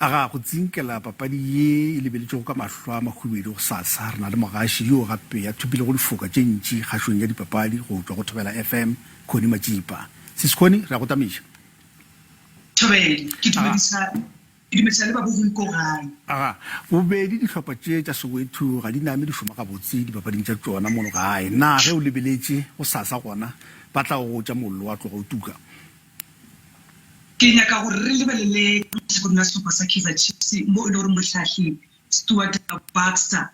aga go tsinkela papadi ye le beletšego ka mahlo a mahubedu go sasa re na le mogaši yo gape ya thupile go difoka tše ntši kgašong ya dipapadi go tswa go Thobela FM Connie Matjipa sis Connie re a go tamiša Thobela ke dumedisa le ba bogoi ko gae bobedi dihlopha tše tša Soweto ga di name di šoma gabotse dipapading tša tsona mono gae na ge o lebeletše go sasa gona ba tla go tša mollo wa tloga o tuka ke nyaka gore re lebelele go nna sehlopha sa Kaizer Chiefs mo e le gore mohlahli Stuart Baxter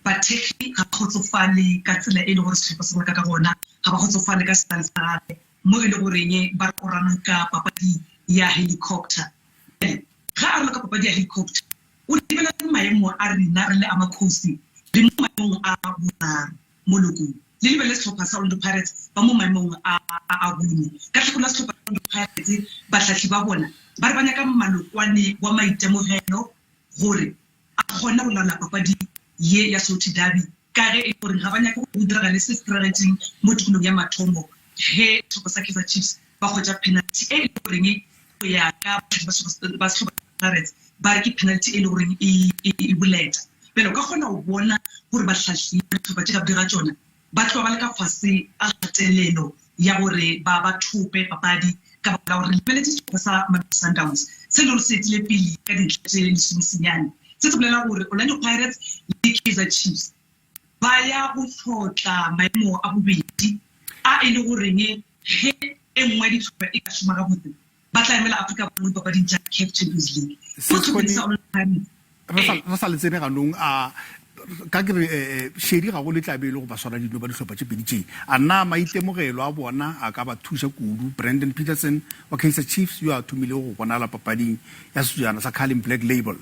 ba thekgi ga khotsofale ka tsela e le gore sehlopha se ka gona ga ba khotsofale ka style sa gae mo e le goreng ba korana ka papadi ya helicopter ga a re ka papadi ya helicopter o lebela maemo a rena re le ama coast re mo maemong a boraro mo lokong le lebele sehlopha sa Orlando Pirates ba mo maemong a bone ka tlhokola sehlopha sa Orlando Pirates ba tlhatlhi ba bona ba re banya ka malokwane wa maitemogelo gore a kgona go lala papadi ye ya Soweto derby ka ge e gore ga banya go dira le strategy mo tikolong ya mathomo he sehlopha sa Kaizer Chiefs ba khotsa penalty e le goreng go ya ka ba sehlopha Pirates ba re ke penalty e le goreng e buleta pele ka kgona go bona gore ba tlhatlhi ba tšha dira tsona ba tloga ba le ka fase a gatelelo ya gore ba thupe papadi ka ba gore lebeletse sehlopha sa Sundowns se le se tlile pele ka dintlha tse le senyane se se bolela gore Orlando Pirates le Kaizer Chiefs ba ya go tlotla maemo a bobedi a e le goreng he e nngwe di tshwara e ka shuma ga botse ba tla emela Africa mo papading tša CAF Champions League re sa le tsene ganong a ka ke re shedi ga go le tlabe le go ba swara dino ba dihlopha tše pedi tše a nna maitemogelo a bona a ka ba thuša kudu Brandon Peterson wa Kaizer Chiefs yo a thomile go bonala papading ya sejana sa Carling Black Label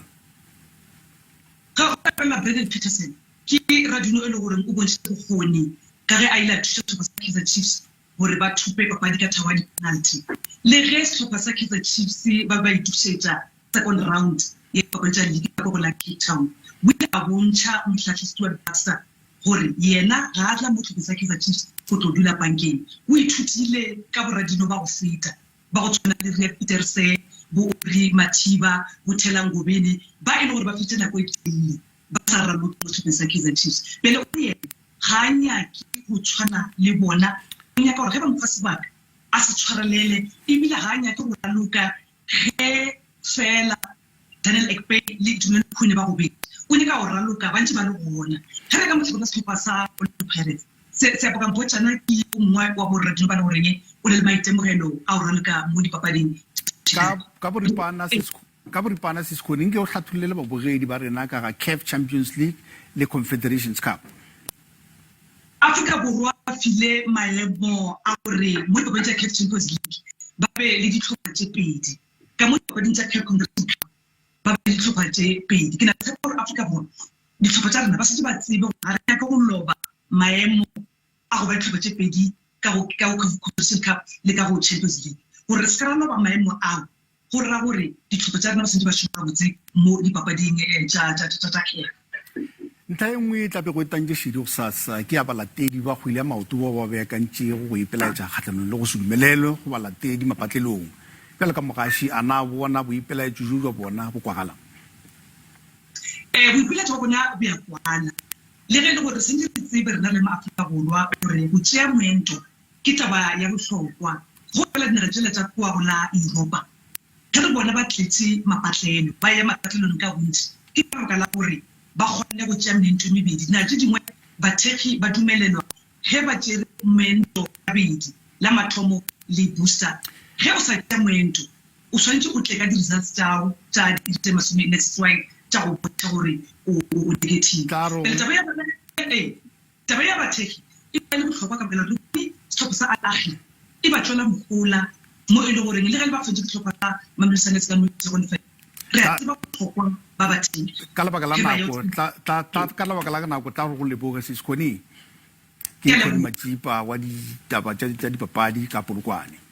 ga Brandon Peterson ke radino e le gore o bontse bokgoni ka ge a ile a thuša sehlopha sa Kaizer Chiefs gore ba thupe papadi ka thawa di penalty le ge sehlopha sa Kaizer Chiefs ba itusetša second round ya papadi tša league ka go la Cape Town wile a bontšha mohlahli Stuart Baxter gore yena ga a tla mo sehlopha sa Kaizer Chiefs go tlo dula bankeng o ithutile ka boradino ba go feta ba go tshwana le Riek Pieterse bo Connie Matjipa bo Thelang Ngobeni ba e le gore ba fete nako e telele ba sa ralo mo sehlopha sa Kaizer Chiefs pele o yena ga a nyake go tshwana le bona o nyaka gore ge ba mfa sebaka a se tshwarelele ebile ga a nyake go raloka ge fela Daniel Ekpe le Dumelo Khune ba bobedi o nyaka go raloka ba ntse ba le gona ge re ka motlhokola sehlopha sa Orlando Pirates se a boka mpotšana ke o mongwe wa boradino ba le goreng o le maitemogelo a o raloka mo dipapading ka boripana seskoneng ke o hlatholele babogedi ba rena ka ga CAF Champions League le Confederations Cup Africa borwa file maemo a gore mo dipapading tša CAF Champions League ba be le ditlhopha tše pedi ka mo dipapading tša CAF Confederations Cup ba be le ditlhopha tše pedi ke na tshepa gore Africa borwa ditlhopha tša rena ba setse ba tsebe gore ga re nyaka go loba maemo a go ba ditlhopha tše pedi ka go Confederations Cup le ka go Champions League gore se ka ra loba maemo ao go ra gore ditlhopha tša rena ba setse ba šoma botse mo dipapading tša CAF ntlha e nngwe tlabe go etang šedi go sasa ke ya balatedi ba go ile maoto ba beakantše go ipelaetša kgatlhanong le go se dumelelwe go balatedi mapatlelong pele ka mogaši a na bona boipelaetšo jo jwa bona bo kwagala boipelaetšo ba bona bo ya kwana le ge le gore se ntse re tsebe rena le maAfrika Borwa gore go tšea moento ke taba ya bohlokwa go fela dinaga tšela tša kwa go la Europa ge re bona ba tletse mapatlelo ba ya mapatlelong ka bontši ke ka baka la gore ba kgone go tšea meento mebedi dinaga tše dingwe bathekgi ba dumelelwa ge ba tšere moento ka bedi la mathomo le booster ge o sa tšea moento o swantse o tle ka di-results tšao tša ditemasomeneseswai tša go bontsha gore o negative taba ya bathekgi e ba le bohlokwa ka pela re sehlopha sa Al Ahly e ba tšwela mogola mo e le goreng le ge le ba fetse sehlopha sa Mamelodi Sundowns ka mo re a tseba bohlokwa ba bathekgi ka lebaka la nako tla go leboga sis Connie ke Connie Matjipa wa ditaba tša dipapadi ka Polokwane